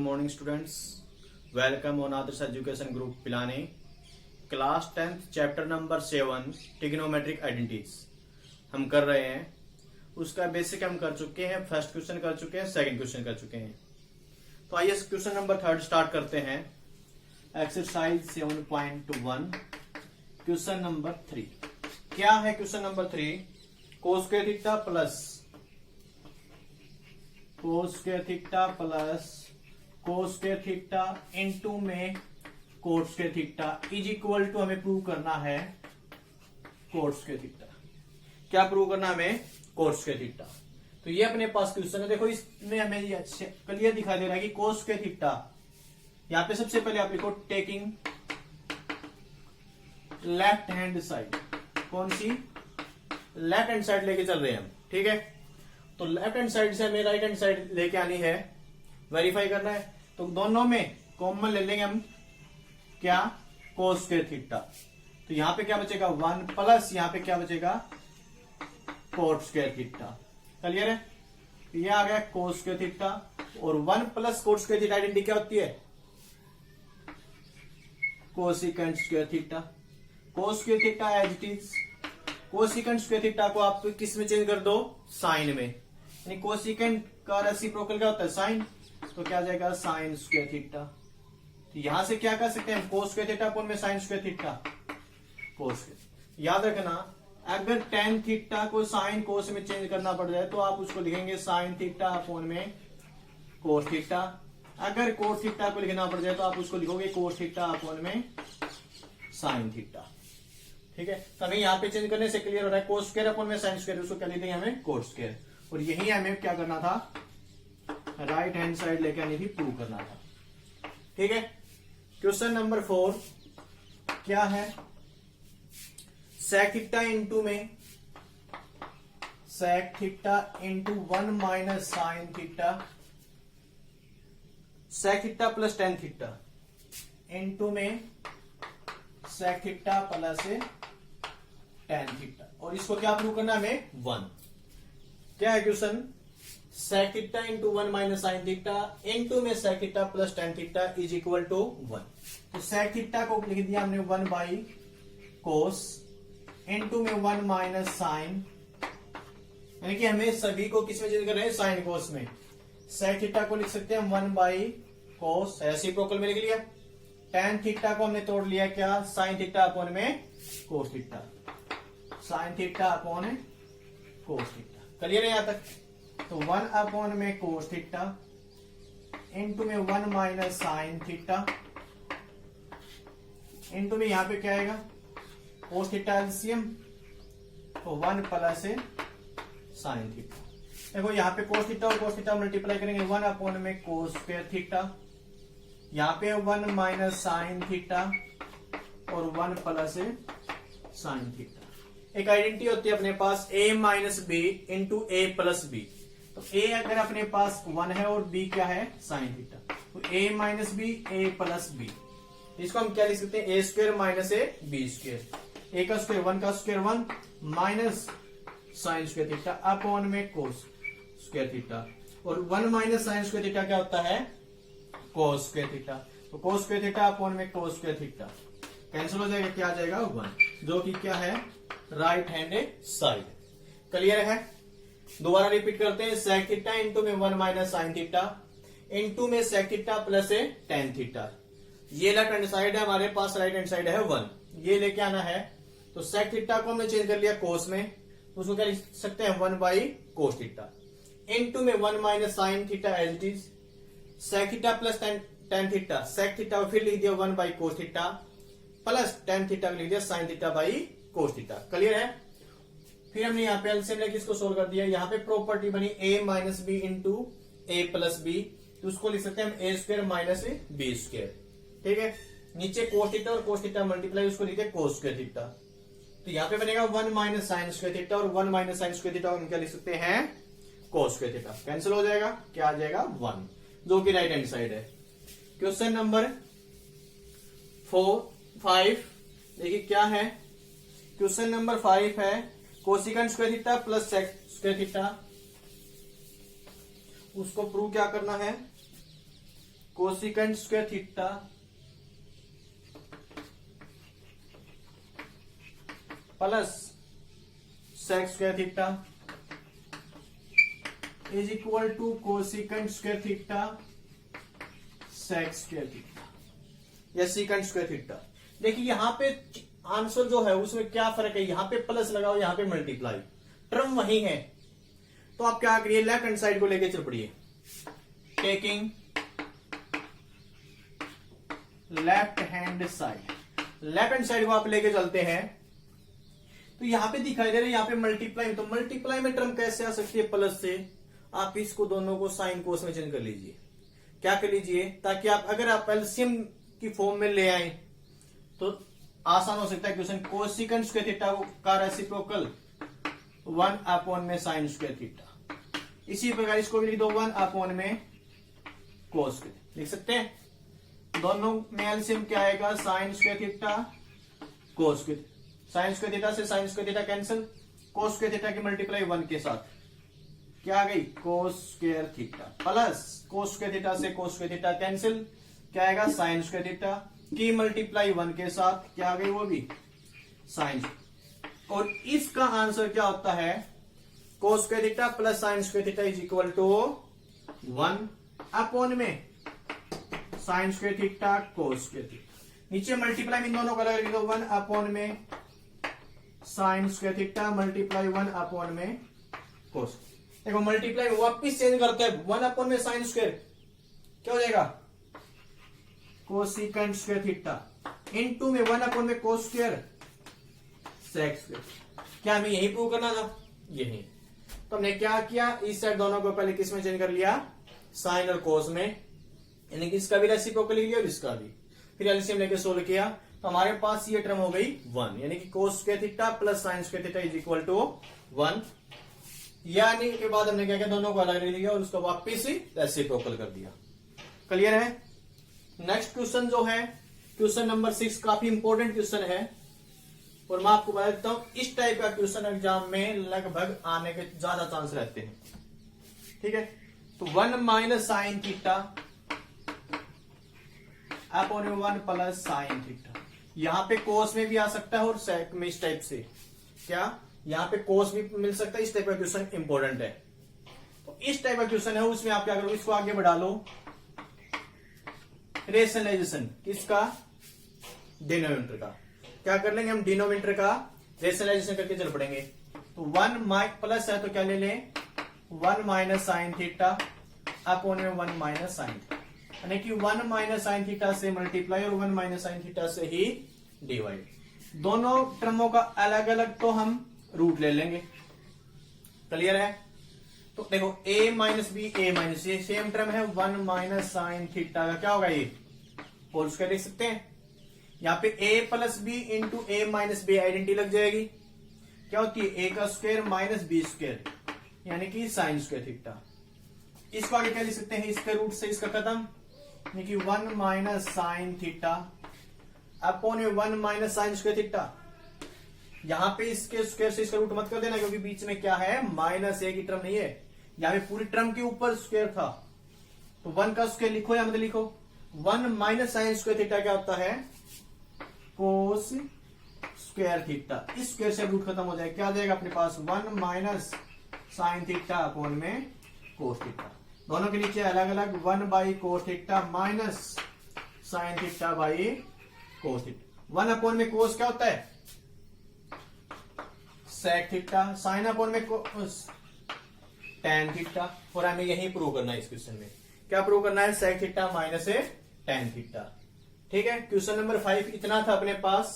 morning students. Welcome on Adarsh Education Group Pilani. Class 10th chapter number 7 Trigonometric Identities हम कर रहे हैं. उसका बेसिक हम कर चुके हैं. फर्स्ट क्वेश्चन कर चुके हैं, सेकंड क्वेश्चन कर चुके हैं. तो आइए क्वेश्चन नंबर 3 स्टार्ट करते हैं. Exercise 7.1 question number 3. क्या है question number 3? Cos square theta plus cos square theta plus cos square theta into में cot square theta is equal to हमें प्रूव करना है कोट स्क्वायर थीटा. क्या प्रूव करना हमें? Cot square theta. तो ये अपने पास क्वेश्चन है. देखो इसमें हमें ये अच्छे क्लियर दिखाई दे रहा है कि कोस स्क्वायर थीटा. यहां पे सबसे पहले आप लिखो टेकिंग लेफ्ट हैंड साइड. कौन सी? लेफ्ट हैंड साइड लेके चल रहे हैं हम. ठीक है. तो लेफ्ट हैंड साइड से हमें राइट हैंड साइड लेके आनी है, वेरीफाई करना है. तो दोनों में कॉमन ले लेंगे हम. क्या? कोस स्क्वायर थीटा. तो यहां पे क्या बचेगा? 1 प्लस यहां पे क्या बचेगा? Coat square theta. क्लियर है? ये आ गया कोस स्क्वायर थीटा. और 1 plus cot square theta identity क्या होती है? Cosecant square theta. Cos square theta as it is. Cosecant square theta को आप किस में चेंज कर दो? साइन में. यानी कोसिकेंट का रेसिप्रोकल क्या होता है? साइन. तो क्या जाएगा? Sign square theta. तो यहां से क्या कर सकते हैं? कोस स्क्वायर थीटा अपॉन में साइन स्क्वायर थीटा. कोस. याद रखना, अगर टेन थीटा को साइन कोस में चेंज करना पड़ जाए तो आप उसको लिखेंगे साइन थीटा अपॉन में कोस थीटा. अगर कोस थीटा को लिखना पड़ जाए तो आप उसको लिखोगे कोस थीटा अपॉन में साइन थीटा. ठीक है. तो हमें यहाँ पे चेंज करने से क्लियर हो रहा है. कोस स्क्वायर अपॉन में साइन स्क्वायर, उसको क्या लिख देंगे हमें? Cot square. और यही हमें क्या करना था? राइट हैंड साइड लेके आनी थी, प्रूव करना था. ठीक है. क्वेश्चन नंबर 4 क्या है? सेक थीटा इंटू में sec theta into 1 minus sine theta sec theta plus tan theta into में sec theta plus tan theta. और इसको क्या प्रूव करना है हमें? 1. क्या है question? Sec theta into 1 minus sine theta into में sec theta plus tan theta is equal to 1. तो सेक थीटा को लिख दिया हमने 1 बाई कोस इंटू में 1 माइनस साइन. यानी कि हमें सभी को किस में चेंज कर रहे हैं? साइन कोस में. सेक थीटा को लिख सकते हैं 1 बाई कोस, रेसिप्रोकल में लिख लिया. टेन थीटा को हमने तोड़ लिया. क्या? साइन थीटा अपॉन में cos theta. Sine theta upon कोस थीटा. क्लियर है यहां तक? तो 1 अपॉन में कोस थीटा इंटू में 1 माइनस साइन थीटा इंटू में यहां पे क्या आएगा? Cos theta LCM. तो 1 प्लस साइन थीटा. देखो यहां पे कोस थीटा और कोस थीटा मल्टीप्लाई करेंगे. 1 अपॉन में कोस स्क्वायर थीटा. यहां पे 1 माइनस साइन थीटा और 1 प्लस साइन थीटा. एक आइडेंटिटी होती है अपने पास a minus b into a plus b. तो a अगर अपने पास 1 है और b क्या है? Sine theta. तो a minus B A plus B. इसको हम क्या लिख सकते हैं? A square minus A B square. A का स्क्वायर 1 का square 1 minus sine square theta upon में कोस स्क्वायर थीटा. और 1 माइनस साइन स्क्वायर थीटा क्या होता है? Cos square theta. तो कोस स्क्वायर थीटा अपॉन में कोस स्क्वायर थीटा कैंसिल हो जाएगा. क्या आ जाएगा? 1, जो कि क्या है? Right hand side. क्लियर है? दोबारा रिपीट करते हैं. सेक थीटा इंटू में 1 माइनस साइन थीटा इंटू में sec theta plus tan theta. ये लेफ्ट हैंड साइड है हमारे पास, राइट हैंड साइड है 1. ये लेके आना है. तो सेक थीटा को हमने चेंज कर लिया कोस में. तो उसको क्या लिख सकते हैं? 1 बाई कोस थीटा इंटू में 1 minus sine theta as it is. Sec theta plus tan theta. Sec theta फिर लिख दिया 1 by cos theta plus tan theta लिख दिया sine theta by cos theta. Clear है? फिर हमने यहाँ पे एलसीएम लेके इसको सोल्व कर दिया. यहाँ पे प्रॉपर्टी बनी a minus b into a plus b. तो उसको लिख सकते हैं हम a square minus b square. ठीक है. नीचे कोस थीटा और कोस थीटा मल्टीप्लाई, उसको लिखते हैं कोस स्क्वायर थीटा. तो यहाँ पे बनेगा 1 माइनस साइन स्क्वायर थीटा और 1 माइनस साइन स्क्वायर थीटा हम क्या लिख सकते हैं? कोस स्क्वायर थीटा. कैंसिल हो जाएगा. क्या आ जाएगा? 1, जो कि राइट हैंड साइड है. क्वेश्चन नंबर 5 देखिए क्या है. क्वेश्चन नंबर 5 है cosecant square theta plus sec square theta. उसको प्रूव क्या करना है? Cosecant square theta plus sec square theta is equal to cosecant square theta sec square theta या सीकेंट स्क्वायर थीटा। देखिए यहां पे आंसर जो है उसमें क्या फर्क है, यहां पे प्लस लगाओ यहां पे मल्टीप्लाई, टर्म वही है। तो आप क्या करिए, लेफ्ट हैंड साइड को लेके चल पड़िए, टेकिंग लेफ्ट हैंड साइड को आप लेके चलते हैं तो यहां पे दिखाई दे रहा है यहां पे मल्टीप्लाई, तो मल्टीप्लाई में टर्म कैसे आ सकती है प्लस से, आप इसको दोनों को साइन कोस में चेंज कर लीजिए। क्या कर लीजिए, ताकि आप अगर आप एलसीएम की फॉर्म में ले आए तो आसान हो सकता है क्वेश्चन। कोसिकेंट स्क्वायर थीटा का रेसिप्रोकल 1 अपॉन में साइन स्क्वायर थीटा, इसी प्रकार इसको भी लिख दो 1 अपॉन में कोस स्क्वायर, लिख सकते हैं। दोनों में एलसीएम क्या आएगा, sine square theta cos square, sine square theta से sine square theta cancel, cos square theta की मल्टीप्लाई 1 के साथ क्या आ गई cos square theta, plus cos square theta से कोस स्क्वायर थीटा कैंसिल, क्या आएगा साइन स्क्वायर थीटा की मल्टीप्लाई 1 के साथ क्या आ गई वो भी साइन। और इसका आंसर क्या होता है, cos square theta plus sine square theta is equal to 1 upon में sine square theta cos square theta. नीचे मल्टीप्लाई इन दोनों को अलग लिख दो, 1 अपॉन में sine square theta multiply 1 upon में कोस। देखो मल्टीप्लाई वापिस चेंज करते हैं, 1 अपॉन में साइन स्क्वायर क्या हो जाएगा कोसिकेंट स्क्वायर थीटा इनटू में 1 अपॉन में कोस स्क्वायर सेक स्क्वायर। क्या हमें यही प्रूव करना था, यही। तो हमने क्या किया, इस साइड दोनों को पहले किस में चेंज कर लिया, साइन और कोस में, यानी कि इसका भी रेसिप्रोकल लिया और इसका भी, फिर एलसीएम लेके सोल्व किया तो हमारे पास ये टर्म हो गई 1, यानी कि cos square theta plus sine square theta is equal to 1। यानी के बाद हमने क्या किया, दोनों को अलग ले लिया और उसको वापिस ही रेसिप्रोकल कर दिया। क्लियर है। नेक्स्ट क्वेश्चन जो है क्वेश्चन नंबर 6, काफी इंपॉर्टेंट क्वेश्चन है और मैं आपको बता देता हूं इस टाइप का क्वेश्चन एग्जाम में लगभग आने के ज्यादा चांस रहते हैं। ठीक है, तो 1 minus sine theta upon 1 plus sine theta, यहां पे कोस में भी आ सकता है और सेक में इस टाइप से, क्या यहां पे कोस भी मिल सकता है। इस टाइप का क्वेश्चन इंपॉर्टेंट है, तो इस टाइप का क्वेश्चन है उसमें आप क्या करोगे, इसको आगे बढ़ा लो, रेशनलाइजेशन किसका, डिनोमिनेटर का। क्या कर लेंगे हम, डिनोमिनेटर का रेशनलाइजेशन करके चल पड़ेंगे। तो 1 प्लस है तो क्या ले लें 1 माइनस साइन थीटा अपॉन में 1 माइनस साइन थीटा, यानी कि 1 माइनस साइन थीटा से मल्टीप्लाई और 1 माइनस साइन थीटा से ही डिवाइड। दोनों टर्मों का अलग अलग तो हम रूट ले लेंगे। क्लियर है। तो देखो a minus B a minus, ये सेम टर्म है 1 माइनस साइन थीटा का क्या होगा, ये होल स्क्वायर लिख सकते हैं। यहां पे a plus b into a minus b identity लग जाएगी, क्या होती है a का स्क्वायर माइनस बी स्क्वायर, यानी कि साइन स्क्वायर थीटा। इसको आगे क्या लिख सकते हैं, इसके रूट से इसका खत्म, यानी कि 1 minus sine theta upon 1 minus sine square theta. यहां पे इसके स्क्वायर से इसका रूट मत कर देना, क्योंकि बीच में क्या है माइनस ए की टर्म नहीं है, यहां पे पूरी टर्म के ऊपर स्क्वायर था, तो 1 का स्क्वायर लिखो या मत लिखो। 1 माइनस साइन स्क्वायर थीटा क्या होता है, कोस स्क्वायर थीटा। इस स्क्वायर से रूट खत्म हो जाएगा, क्या आ जाएगा अपने पास 1 माइनस साइन थीटा अपॉन में कोस थीटा। दोनों के नीचे अलग अलग 1 by cos theta minus sine theta by cos theta. 1 upon में कोस क्या होता है सेक थीटा, साइन अपॉन में टैन थीटा, और हमें यही प्रूव करना है इस क्वेश्चन में। क्या प्रूव करना है, sec theta minus tan theta. ठीक है, क्वेश्चन नंबर 5 इतना था अपने पास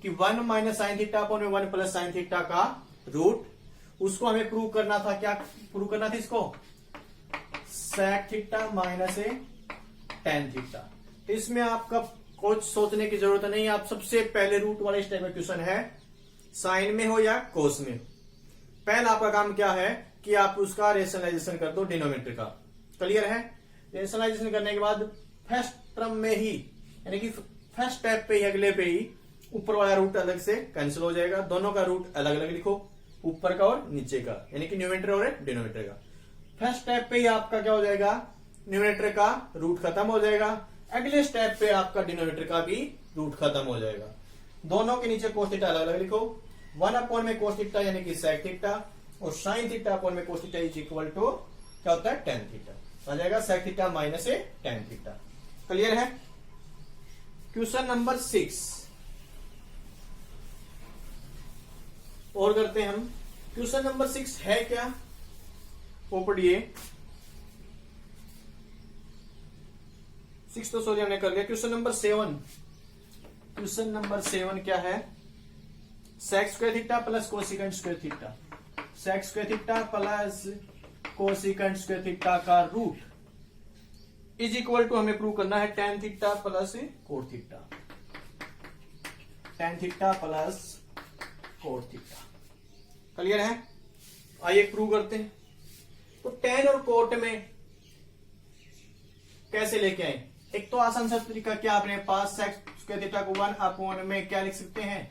कि 1 minus sine theta upon 1 plus sine theta का रूट, उसको हमें प्रूव करना था। क्या प्रूव करना था इसको, sec theta minus tan theta. तो इसमें आपका कुछ सोचने की जरूरत नहीं है, आप सबसे पहले रूट वाला इस टाइप का क्वेश्चन है, साइन में हो या कोस में, पहला आपका काम क्या है कि आप उसका रेशनलाइजेशन कर दो डिनोमिनेटर का। क्लियर है। रेशनलाइजेशन करने के बाद फर्स्ट टर्म में ही, यानी कि फर्स्ट स्टेप पे ही, अगले पे ही ऊपर वाला रूट अलग से कैंसिल हो जाएगा। दोनों का रूट अलग अलग लिखो, ऊपर का और नीचे का, यानी कि न्यूमरेटर और डिनोमिनेटर का। फर्स्ट स्टेप पे ही आपका क्या हो जाएगा, न्यूमरेटर का रूट खत्म हो जाएगा, अगले स्टेप पे आपका डिनोमिनेटर का भी रूट खत्म हो जाएगा। दोनों के नीचे कोस थीटा अलग अलग लिखो, 1 अपॉन में कोस थीटा यानी कि सेक थीटा, और साइन थीटा अपॉन में cos theta is equal to क्या होता है टेन थीटा, आ जाएगा sec theta minus a tan theta. Clear है? क्वेश्चन नंबर 6 और करते हैं हम। क्वेश्चन नंबर 6 है क्या, वो पढ़िए। 6 तो सॉरी हमने कर लिया। क्वेश्चन नंबर 7, क्वेश्चन नंबर 7 क्या है, sec square theta plus cosecant square theta, sec square theta plus cosecant square theta का रूट इज इक्वल टू हमें प्रूव करना है tan theta plus cot theta, tan theta plus cot theta. Clear है? आइए prove करते हैं। तो ten और कोट में कैसे लेके आए? एक तो आसान सा तरीका क्या, अपने पास सेक स्क्वायर थीटा को 1 अपॉन में क्या लिख सकते हैं,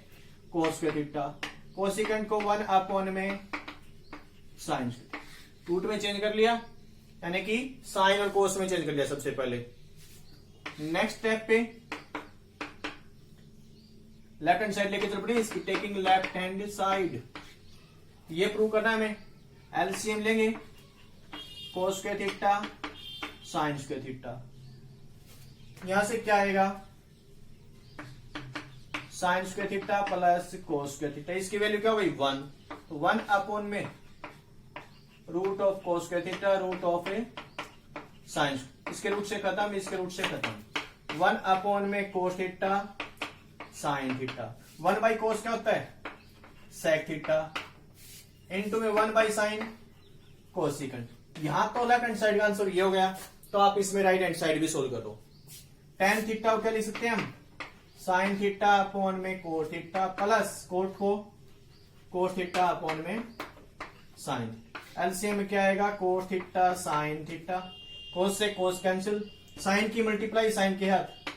कोस स्क्वायर थीटा, कोसिकेंट को 1 अपॉन में साइन, रूट में चेंज कर लिया, यानी कि साइन और कोस में चेंज कर लिया सबसे पहले। नेक्स्ट स्टेप पे लेफ्ट हैंड साइड लेके चल पड़े, इसकी टेकिंग लेफ्ट हैंड साइड, ये प्रूव करना है हमें। एलसीएम लेंगे, cos square theta sine square theta, यहां से क्या आएगा, sine square theta plus cos square theta, इसकी वैल्यू क्या हो गई 1, तो 1 अपॉन में root of cos square theta root of a sine, इसके रूट से खत्म, इसके रूट से खत्म, 1 अपॉन में cos theta sine theta, 1 by कोस क्या होता है सेक थीटा, इनटू में 1 बाई साइन कोसिकेंट। यहां तो लेफ्ट हैंड साइड का आंसर ये हो गया, तो आप इसमें राइट हैंड साइड भी सोल्व करो। टेन थीटा को क्या लिख सकते हैं हम, साइन थीटा अपॉन में कोस थीटा प्लस कोट को कोस थीटा अपॉन में साइन, एलसीएम में क्या आएगा, cos theta sine theta, cos से कोस कैंसिल, साइन की मल्टीप्लाई साइन के हाथ,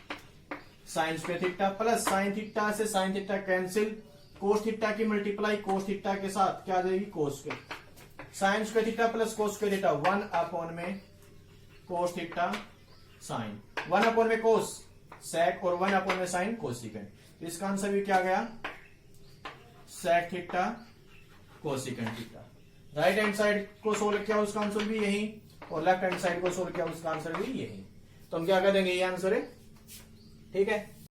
sine square theta plus sine theta से sine theta cancel, cos theta की मल्टीप्लाई कोस थीटा के साथ क्या आ जाएगी cos square, sine square theta plus cos square theta, 1 upon में कोस थीटा साइन, 1 अपॉन में कोस सेक और 1 अपॉन में साइन कोसिकेंट। इसका आंसर भी क्या गया, sec theta cosecant theta. Right hand side को सोल्व किया उसका आंसर भी यही, और लेफ्ट हैंड साइड को सोल्व किया उसका आंसर भी यही, तो हम क्या कर देंगे, ये आंसर है। ठीक है।